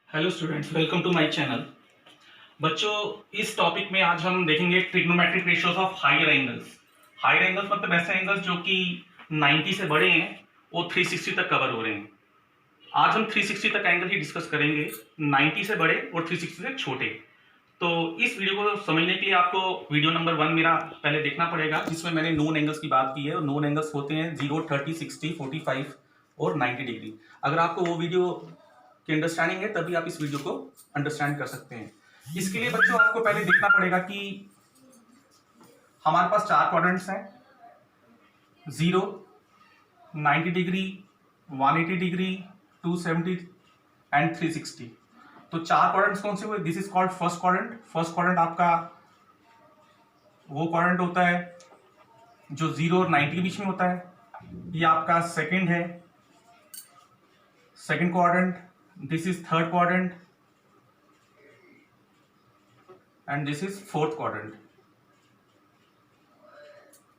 Hello students, welcome to my channel. बच्चों, इस topic में आज हम देखेंगे trigonometric ratios of higher angles. Higher angles मतलब ऐसे एंगल्स जो कि 90 से बड़े हैं और 360 तक कवर हो रहे हैं। आज हम 360 तक एंगल ही डिस्कस करेंगे, 90 से बड़े और 360 से छोटे। तो इस वीडियो को समझने के लिए आपको वीडियो नंबर 1 मेरा पहले देखना पड़ेगा, जिसमें मैंने नोन एंगल्स की बात की है। और नोन एंगल्स होते हैं 0, 30, 60, 45 और 90 डिग्री। अगर आपको वो वीडियो की अंडरस्टैंडिंग है तभी आप इस वीडियो को अंडरस्टैंड कर सकते हैं। इसके लिए बच्चों आपको पहले देखना पड़ेगा कि हमारे पास 4 क्वाड्रेंट्स हैं, 0, 90 डिग्री, 180 डिग्री, 270 एंड 360। तो 4 क्वाड्रेंट्स कौन से हुए? This is called first quadrant. First quadrant आपका वो क्वाड्रेंट होता है जो 0 और 90 के बीच में होता है। ये आपका सेकंड है, second quadrant. This is third quadrant and this is fourth quadrant.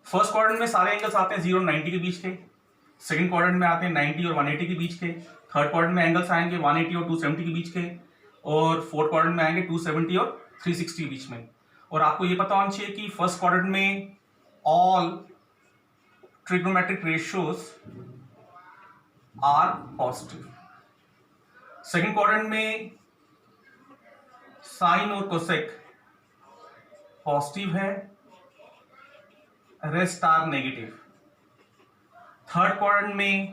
First quadrant में सारे एंगल्स आते हैं 0 और 90 के बीच के। सेकंड क्वाड्रेंट में आते हैं 90 और 180 के बीच के। थर्ड क्वाड्रेंट में एंगल्स आएंगे 180 और 270 के बीच के। और फोर्थ क्वाड्रेंट में आएंगे 270 और 360 के बीच में। और आपको ये पता होना चाहिए कि फर्स्ट क्वाड्रेंट में all trigonometric ratios are positive. Second quadrant में साइन और कोसेक पॉजिटिव है, rest are negative. Third quadrant में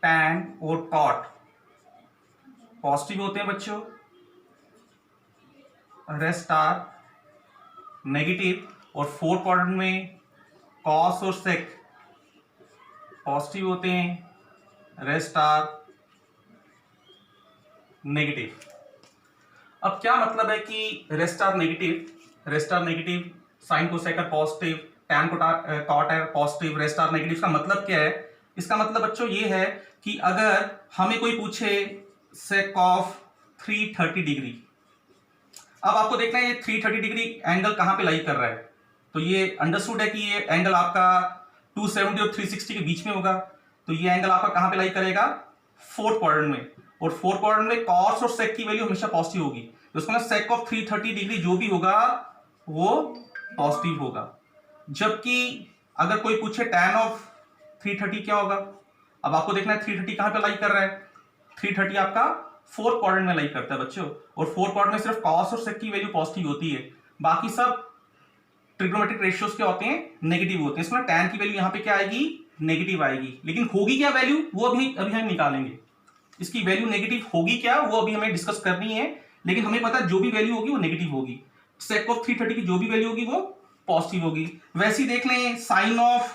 टैन और कॉट पॉजिटिव होते हैं बच्चों, रेस्ट आर नेगेटिव। और फोर्थ क्वाड्रेंट में कॉस और सेक पॉजिटिव होते हैं, रेस्ट आर नेगेटिव। अब क्या मतलब है कि rest are negative? Rest are negative, sine को सेक पॉजिटिव, टैन को कॉट है पॉजिटिव, रेस्ट आर नेगेटिव। का मतलब क्या है? इसका मतलब बच्चों ये है कि अगर हमें कोई पूछे सेक ऑफ 330 डिग्री, अब आपको देखना है ये 330 डिग्री एंगल कहां पे लाई कर रहा है। तो ये अंडरस्टूड है कि ये एंगल आपका 270 और 360 के बीच में होगा। तो ये एंगल आपका कहां पे लाई करेगा? फोर्थ क्वाड्रेंट में। और फोर्थ क्वाड्रेंट में कॉस और सेक की वैल्यू हमेशा पॉजिटिव होगी। तो उसका मतलब सेक ऑफ 330 डिग्री जो भी होगा वो पॉजिटिव होगा। जबकि अगर कोई पूछे टैन ऑफ 330 क्या होगा, अब आपको देखना है 330 कहां पे लाई कर रहा है। 330 आपका फोर्थ क्वाड्रेंट में लाई करता है बच्चों। और फोर्थ क्वाड्रेंट में सिर्फ कॉस और सेक की वैल्यू पॉजिटिव होती है, बाकी सब ट्रिग्नोमेट्रिक रेशियोज क्या होते हैं? नेगेटिव होते हैं। इसमें टैन की वैल्यू यहां पे क्या आएगी? नेगेटिव आएगी। लेकिन होगी क्या वैल्यू, वो अभी हम निकालेंगे। इसकी वैल्यू नेगेटिव होगी क्या, वो अभी हमें डिस्कस करनी है। लेकिन हमें पता है जो भी वैल्यू होगी वो नेगेटिव होगी। सेक ऑफ 330 की जो भी वैल्यू होगी वो पॉजिटिव होगी। वैसे ही देख लें साइन ऑफ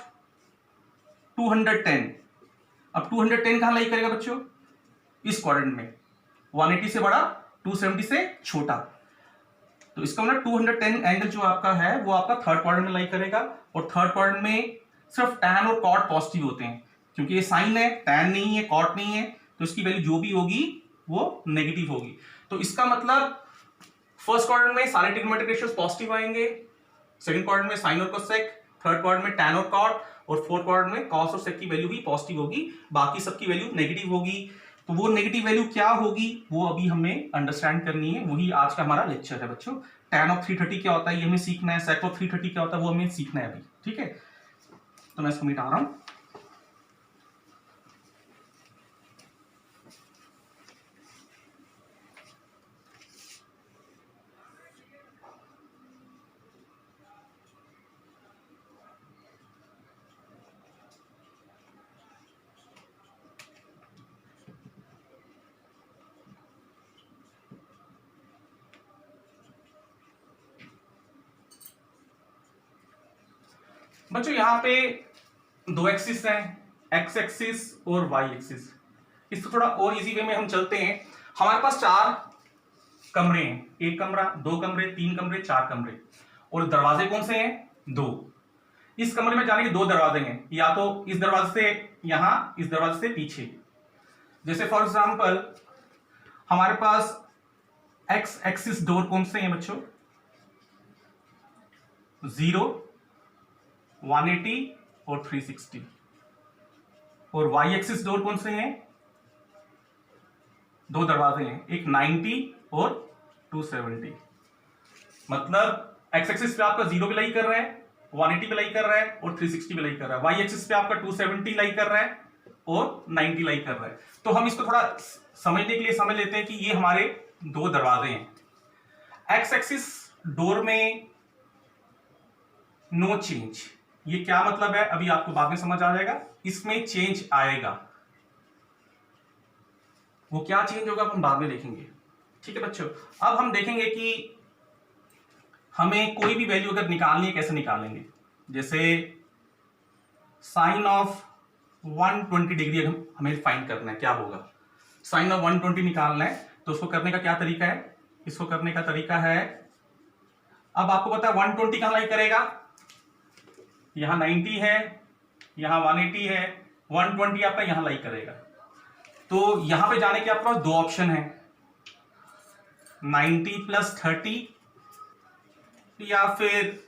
210। अब 210 कहां लाई करेगा बच्चों? इस क्वाड्रेंट में। 180 से बड़ा, 270 से छोटा। तो इसका मतलब 210 एंगल जो आपका है वो आपका थर्ड क्वाड्रेंट में लाई करेगा। और थर्ड क्वाड्रेंट में सिर्फ टैन और कॉट पॉजिटिव होते हैं, क्योंकि ये साइन है, टैन नहीं है, कॉट नहीं है। तो इसकी वैल्यू जो भी होगी वो नेगेटिव होगी। तो इसका मतलब फर्स्ट क्वाड्रेंट में सारे ट्रिग्नोमेट्रिक रेशियोज पॉजिटिव आएंगे, सेकंड क्वाड्रेंट में साइन और कोसेक, थर्ड क्वाड्रेंट में टैन और कॉट, और फोर्थ क्वाड्रेंट में कॉस और सेक की वैल्यू भी पॉजिटिव होगी, बाकी सबकी वैल्यू नेगेटिव होगी। तो वो नेगेटिव वैल्यू क्या होगी वो अभी हमें अंडरस्टैंड करनी है। वही आज का हमारा लेक्चर है बच्चों। टैन ऑफ 330 क्या होता है ये हमें सीखना है, सेक ऑफ 330 क्या होता है वो हमें सीखना है अभी। ठीक है, तो मैं इसको मिटा रहा हूं। बच्चों यहां पे दो एक्सिस हैं, एक्स एक्सिस और वाई एक्सिस। इसको थोड़ा और इजी वे में हम चलते हैं। हमारे पास 4 कमरे हैं, एक कमरा, 2 कमरे, 3 कमरे, 4 कमरे। और दरवाजे कौन से हैं? 2। इस कमरे में जाने के 2 दरवाजे हैं, या तो इस दरवाजे से यहां, इस दरवाजे से पीछे। जैसे फॉर एग्जांपल हमारे पास एक्स एक्सिस डोर कौन से हैं बच्चों? 0, 180 और 360। और वाई एक्सिस डोर कौन से हैं? दो दरवाजे हैं, एक 90 और 270। मतलब एक्स एक्सिस पे आपका 0 पे लाई कर रहा है, 180 पे लाई कर रहा है और 360 पे लाई कर रहा है। वाई एक्सिस पे आपका 270 लाई कर रहा है और 90 लाई कर रहा है। तो हम इसको थोड़ा समझने के लिए समझ लेते हैं कि ये हमारे दो दरवाजे हैं। एक्स एक्सिस डोर में नो चेंज, ये क्या मतलब है अभी आपको बाद में समझ आ जाएगा। इसमें चेंज आएगा, वो क्या चेंज होगा हम बाद में देखेंगे। ठीक है बच्चों, अब हम देखेंगे कि हमें कोई भी वैल्यू अगर निकालनी है कैसे निकालेंगे। जैसे साइन ऑफ 120 डिग्री हमें फाइंड करना है, क्या होगा। साइन ऑफ 120 निकालना है तो उसको करने का क्या तरीका है, इसको करने का तरीका है, अब आपको पता है 120 कहां लाई करेगा, यहां 90 है, यहां 180 है, 120 आपका यहां लाई करेगा। तो यहां पे जाने के आपके पास दो ऑप्शन है, 90 + 30 या फिर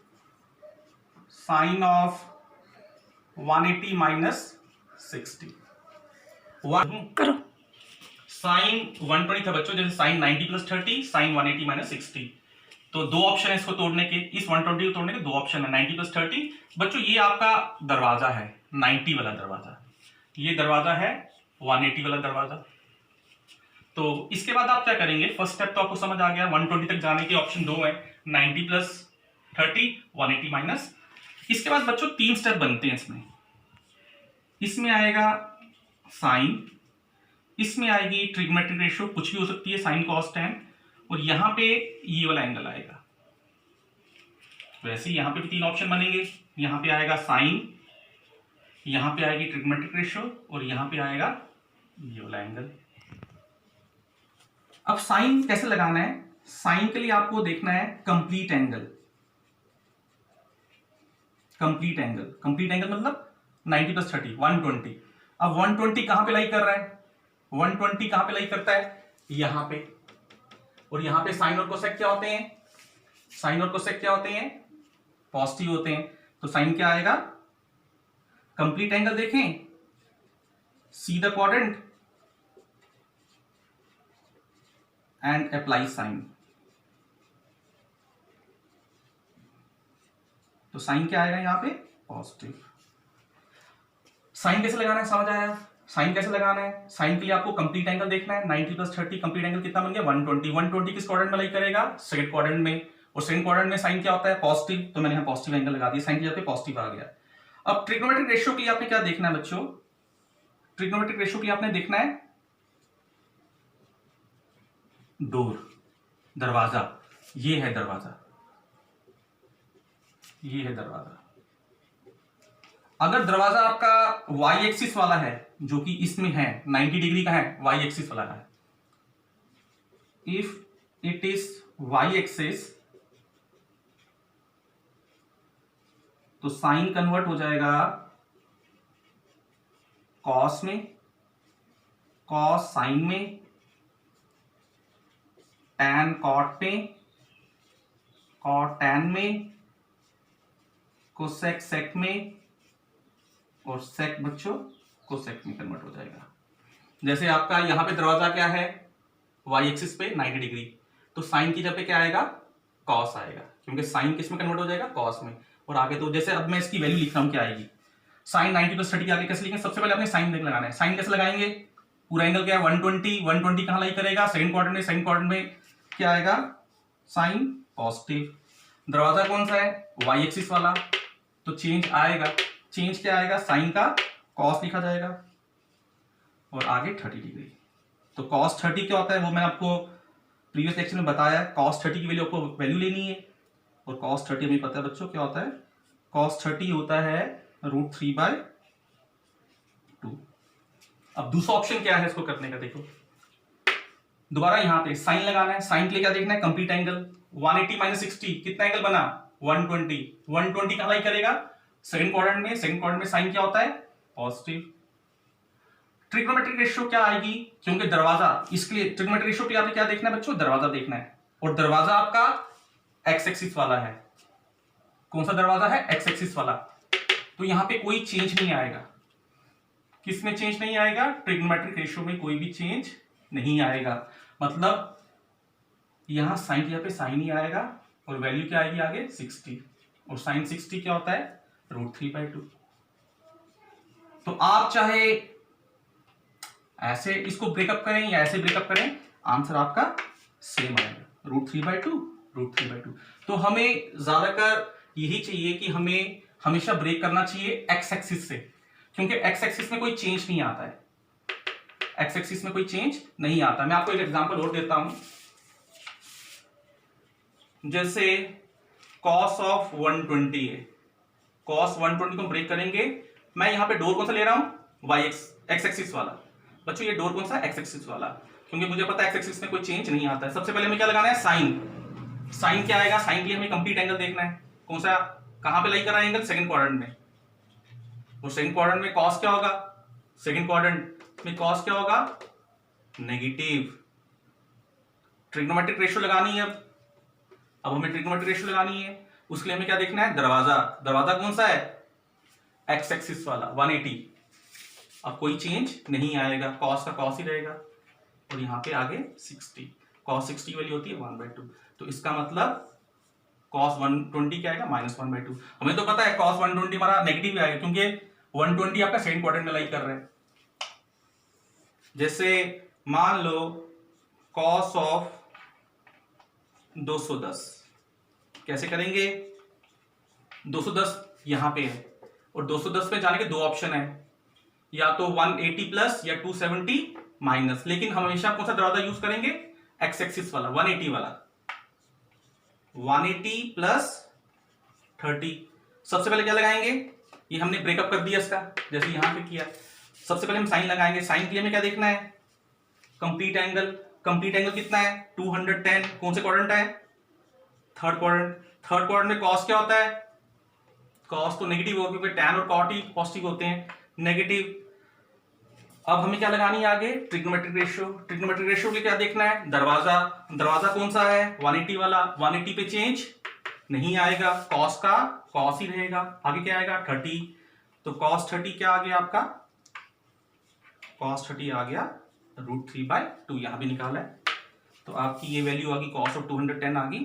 साइन ऑफ 180 - 60। करो साइन 120 था बच्चों, जैसे साइन 90 + 30 साइन 180 - 60। तो दो ऑप्शन है इसको तोड़ने के, इस 120 को तोड़ने के दो ऑप्शन है, 90 + 30। बच्चों ये आपका दरवाजा है 90 वाला दरवाजा, ये दरवाजा है 180 वाला दरवाजा। तो इसके बाद आप क्या करेंगे, फर्स्ट स्टेप तो आपको समझ आ गया, 120 तक जाने के ऑप्शन दो है, 90 + 30 180 - इसके बाद बच्चों तीन स्टेप बनते हैं इसमें। इसमें आएगा साइन, इसमें आएगी ट्रिग्मेट्रिक रेशियो, कुछ भी हो सकती है, साइन कॉस टैन, और यहां पे ये वाला एंगल आएगा। वैसे यहां पे भी तीन ऑप्शन बनेंगे, यहां पे आएगा साइन, यहां पे आएगी ट्रिग्मेट्रिक रेशियो और यहां पे आएगा ये वाला एंगल। अब साइन कैसे लगाना है, साइन के लिए आपको देखना है complete angle. Complete angle, complete angle मतलब 90 + 30 120। अब 120 कहां पे लाई कर रहा है, 120 कहां पे लाई करता है, यहां पे। और यहां पे साइन और कोसेक क्या होते हैं, साइन और कोसेक क्या होते हैं, पॉजिटिव होते हैं। तो साइन क्या आएगा, कंप्लीट एंगल देखें, see the quadrant and apply sine. तो साइन क्या आएगा यहां पे, पॉजिटिव। साइन कैसे लगाना है समझ आया, साइन कैसे लगाना है, साइन के लिए आपको कंप्लीट एंगल देखना है, 90 + 30 कंप्लीट एंगल कितना बन गया 120। 120 किस क्वाड्रेंट में लाई करेगा, सेकंड क्वाड्रेंट में, और सेकंड क्वाड्रेंट में साइन क्या होता है, पॉजिटिव, तो मैंने यहां पॉजिटिव एंगल लगा दिया, साइन की जगह पे पॉजिटिव आ गया। अब ट्रिग्नोमेट्रिक रेशियो के लिए आपने क्या देखना है बच्चों, ट्रिग्नोमेट्रिक रेशियो के लिए आपने देखना है डोर, दरवाजा, ये है दरवाजा, ये है दरवाजा। अगर दरवाजा आपका वाई एक्सिस वाला है, जो कि इसमें है 90 डिग्री का है, वाई एक्सिस वाला है, if it is Y axis तो साइन कन्वर्ट हो जाएगा कॉस में, कॉस साइन में, टैन कॉट में, कॉट टैन में, कोसेक सेक में, और सेक बच्चों कोसेक में कन्वर्ट हो जाएगा। जैसे आपका यहां पे दरवाजा क्या है, वाई एक्सिस पे 90 डिग्री, तो साइन की जगह पे क्या आएगा, कॉस आएगा, क्योंकि साइन किस में कन्वर्ट हो जाएगा, कॉस में। और आगे तो जैसे अब मैं इसकी वैल्यू लिख रहा हूं, क्या आएगी, साइन 90 + 30 के आगे कैसे लिखेंगे, सबसे पहले आपने साइन लगाना है। साइन कैसे लगाएंगे, पूरा एंगल क्या है 120, 120 कहां लाई करेगा, सेकंड क्वाड्रेंट में, सेकंड क्वाड्रेंट में क्या आएगा, साइन पॉजिटिव। दरवाजा कौन सा है, वाई एक्सिस वाला, तो चेंज आएगा, चेंज क्या आएगा, साइन का कॉस लिखा जाएगा और आगे 30 डिग्री। तो कॉस 30 क्या होता है वो मैं आपको प्रीवियस लेक्चर में बताया, कॉस 30 की वैल्यू आपको वैल्यू लेनी है, और कॉस 30 हमें पता है बच्चों क्या होता है, कॉस 30 होता है √3/2। अब दूसरा ऑप्शन क्या है इसको करने का, देखो दोबारा यहां पे साइन लगाना है। साइन के लिए क्या देखना है, कंप्लीट एंगल, 180 - 60 कितना एंगल बना, 120। 120 कहां लाई करेगा, सेकंड क्वाड्रेंट में, सेकंड क्वाड्रेंट में साइन क्या होता है, पॉजिटिव। ट्रिग्नोमेट्रिक रेशियो क्या आएगी, क्योंकि दरवाजा, इसके लिए ट्रिग्नोमेट्रिक रेशियो के लिए आपने क्या देखना है बच्चों, दरवाजा देखना है, और दरवाजा आपका एक्स एक्सिस वाला है। कौन सा दरवाजा है, एक्स एक्सिस वाला, तो यहां पे कोई चेंज नहीं आएगा। किसमें चेंज नहीं आएगा, ट्रिग्नोमेट्रिक रेशियो में कोई भी चेंज नहीं आएगा। मतलब यहां साइन की जगह पे साइन ही आएगा और वैल्यू क्या आएगी आगे 60, और साइन 60 क्या होता है √3/2। तो आप चाहे ऐसे इसको ब्रेकअप करें या ऐसे ब्रेकअप करें, आंसर आपका सेम आएगा √3/2। तो हमें ज्यादातर यही चाहिए कि हमें हमेशा ब्रेक करना चाहिए एक्स एक्सिस से, क्योंकि एक्स एक्सिस में कोई चेंज नहीं आता है, एक्स एक्सिस में कोई चेंज नहीं आता। मैं आपको एक एग्जांपल और देता हूं, जैसे cos ऑफ 120 है, cos 120 को हम ब्रेक करेंगे। मैं यहां पे डोर कौन सा ले रहा हूं y एक्स एक्सिस वाला। बच्चों ये डोर कौन सा एक्स एक्सिस वाला, क्योंकि मुझे पता है एक्स एक्सिस में कोई चेंज नहीं आता है। सबसे पहले हमें क्या लगाना है साइन। साइन क्या आएगा, साइन के लिए हमें कंप्लीट एंगल देखना है, कौन सा कहां पे लाई करा है एंगल, सेकंड क्वाड्रेंट में। और सेकंड क्वाड्रेंट में cos क्या होगा, सेकंड क्वाड्रेंट में cos क्या होगा नेगेटिव। ट्रिग्नोमेट्रिक रेशियो लगानी है। अब हमें ट्रिग्नोमेट्रिक रेशियो लगानी है, उसके लिए हमें क्या देखना है दरवाजा। दरवाजा कौन सा है एक्स एक्सिस वाला 180। अब कोई चेंज नहीं आएगा, cos का cos ही रहेगा, और यहां पे आगे 60, cos 60 वैल्यू होती है 1/2। तो इसका मतलब cos 120 क्या आएगा -1/2। हमें तो पता है cos 120 हमारा नेगेटिव आएगा, क्योंकि 120 आपका सेकंड क्वाड्रेंट में लाई कर रहे हैं। जैसे मान लो cos ऑफ 210 कैसे करेंगे, 210 यहां पे है, और 210 पे जाने के दो ऑप्शन है, या तो 180 प्लस या 270 माइनस। लेकिन हम हमेशा कौन सा दरवाजा यूज करेंगे एक्स एक्सिस वाला 180 वाला। 180 प्लस 30। सबसे पहले क्या लगाएंगे, ये हमने ब्रेकअप कर दिया इसका, जैसे यहां पे किया। सबसे पहले हम साइन लगाएंगे। साइन के लिए हमें क्या देखना है कंप्लीट एंगल। कंप्लीट एंगल कितना है 210, कौन से क्वाड्रेंट है थर्ड क्वाड्रेंट। थर्ड क्वाड्रेंट में cos क्या होता है, cos तो नेगेटिव होगा, क्योंकि tan और cot ही पॉजिटिव होते हैं, नेगेटिव। अब हमें क्या लगानी है आगे ट्रिग्नोमेट्रिक रेशियो। ट्रिग्नोमेट्रिक रेशियो के क्या देखना है दरवाजा। दरवाजा कौन सा है 180 वाला, 180 पे चेंज नहीं आएगा, cos का cos ही रहेगा। आगे क्या आएगा 30, तो cos 30 क्या आ गया आपका, cos 30 आ गया √3/2। यहां भी निकाला है, तो आपकी ये वैल्यू आ गई cos ऑफ 210 आ गई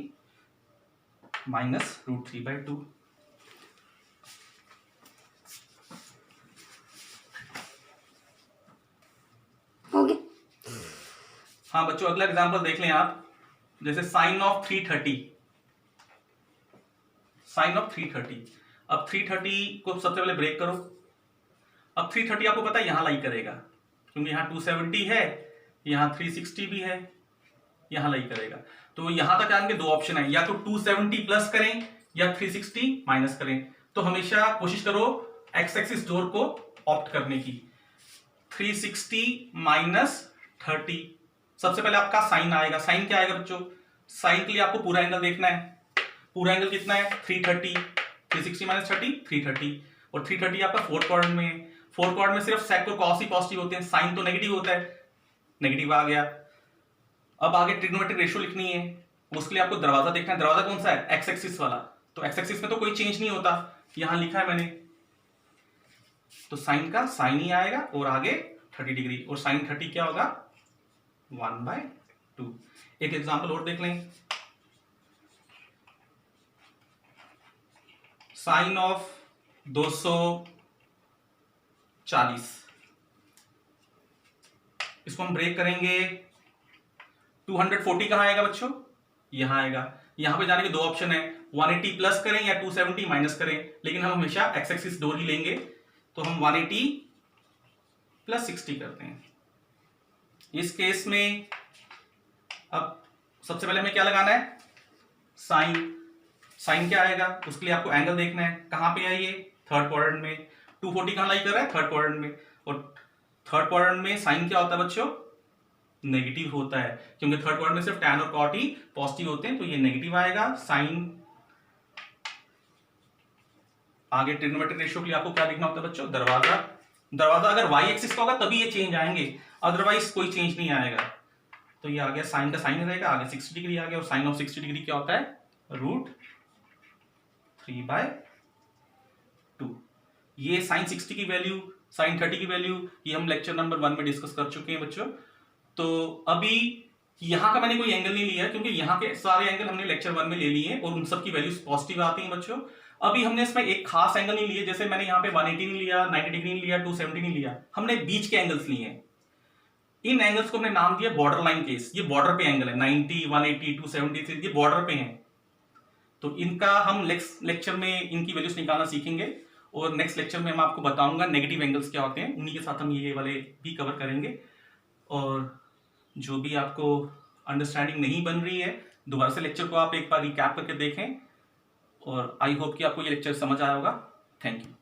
-√3/2। हो गया। हाँ बच्चों अगला एग्जांपल देख लें आप, जैसे साइन ऑफ 330। साइन ऑफ 330, अब 330 को सबसे पहले ब्रेक करो। अब 330 आपको पता है यहां लाई करेगा, क्योंकि यहां 270 है, यहां 360 भी है, यहां लाई करेगा। तो यहां तक आने के दो ऑप्शन है, या तो 270 प्लस करें या 360 माइनस करें। तो हमेशा कोशिश करो एक्स एक्सिस डोर को ऑप्ट करने की। 360 माइनस 30, सबसे पहले आपका साइन आएगा। साइन क्या आएगा बच्चों, साइन के लिए आपको पूरा एंगल देखना है। पूरा एंगल कितना है 330, 360 माइनस 30 330, और 330 आपका फोर्थ क्वाड्रेंट में है। फोर्थ क्वाड्रेंट में सिर्फ सेक और कॉस ही पॉजिटिव होते हैं, साइन तो नेगेटिव होता है, नेगेटिव आ गया। अब आगे ट्रिग्नोमेट्रिक रेशियो लिखनी है, उसके लिए आपको दरवाजा देखना है। दरवाजा कौन सा है एक्स एक्सिस वाला, तो एक्स एक्सिस में तो कोई चेंज नहीं होता, यहां लिखा है मैंने, तो साइन का साइन ही आएगा और आगे 30 डिग्री, और साइन 30 क्या होगा 1/2। एक एग्जांपल और देख लें, साइन ऑफ 240, इसको हम ब्रेक करेंगे। 240 कहां आएगा बच्चों, यहां आएगा। यहां पे जाने के दो ऑप्शन है, 180 प्लस करें या 270 माइनस करें, लेकिन हम हमेशा एक्स एक्सिस डोर ही लेंगे, तो हम 180 प्लस 60 करते हैं। इस केस में अब सबसे पहले हमें क्या लगाना है साइन। साइन क्या आएगा, उसके लिए आपको एंगल देखना है, कहां पे है ये थर्ड क्वाड्रेंट में। 240 कहां लाई कर रहा है थर्ड क्वाड्रेंट में, और थर्ड क्वाड्रेंट में साइन क्या होता है बच्चों नेगेटिव होता है, क्योंकि थर्ड क्वाड्रेंट में सिर्फ tan और cot ही पॉजिटिव होते हैं, तो ये नेगेटिव आएगा। साइन आगे ट्रिग्नोमेट्रिक रेशियो के लिए आपको क्या देखना होता है बच्चों दरवाजा। दरवाजा अगर y एक्सिस का होगा तभी ये चेंज आएंगे, अदरवाइज कोई चेंज नहीं आएगा। तो ये आ गया साइन का साइन रहेगा, आगे 60 डिग्री आ गया, और साइन ऑफ 60 डिग्री क्या होता है √3/2। ये साइन 60 की वैल्यू, साइन 30 की वैल्यू, ये हम लेक्चर नंबर 1 में डिस्कस कर चुके हैं बच्चों। तो अभी यहाँ का मैंने कोई एंगल नहीं लिया है, क्योंकि यहाँ के सारे एंगल हमने लेक्चर 1 में ले लिए हैं और उन सब की वैल्यूज पॉजिटिव आती हैं बच्चों। अभी हमने इसमें एक खास एंगल नहीं लिए, जैसे मैंने यहाँ पे 180 नहीं लिया, 90 डिग्री नहीं लिया, 270 नहीं लिया, हमने बीच के एंगल्स लिए हैं। इन एंगल्स को हमने नाम दिया बॉर्डर लाइन केस। ये बॉर्डर पे एंगल है, 90, 180, 270, ये बॉर्डर पे हैं। तो इनका हम नेक्स्ट लेक्चर में इनकी वैल्यूज निकालना सीखेंगे और नेक्स्ट लेक्चर में मैं आपको बताऊंगा नेगेटिव एंगल्स क्या होते हैं, उन्हीं के साथ हम ये वाले भी कवर करेंगे। और जो भी आपको अंडरस्टैंडिंग नहीं बन रही है, दोबारा से लेक्चर को आप एक बार रिकैप करके देखें और आई होप कि आपको ये लेक्चर समझ आया होगा। Thank you.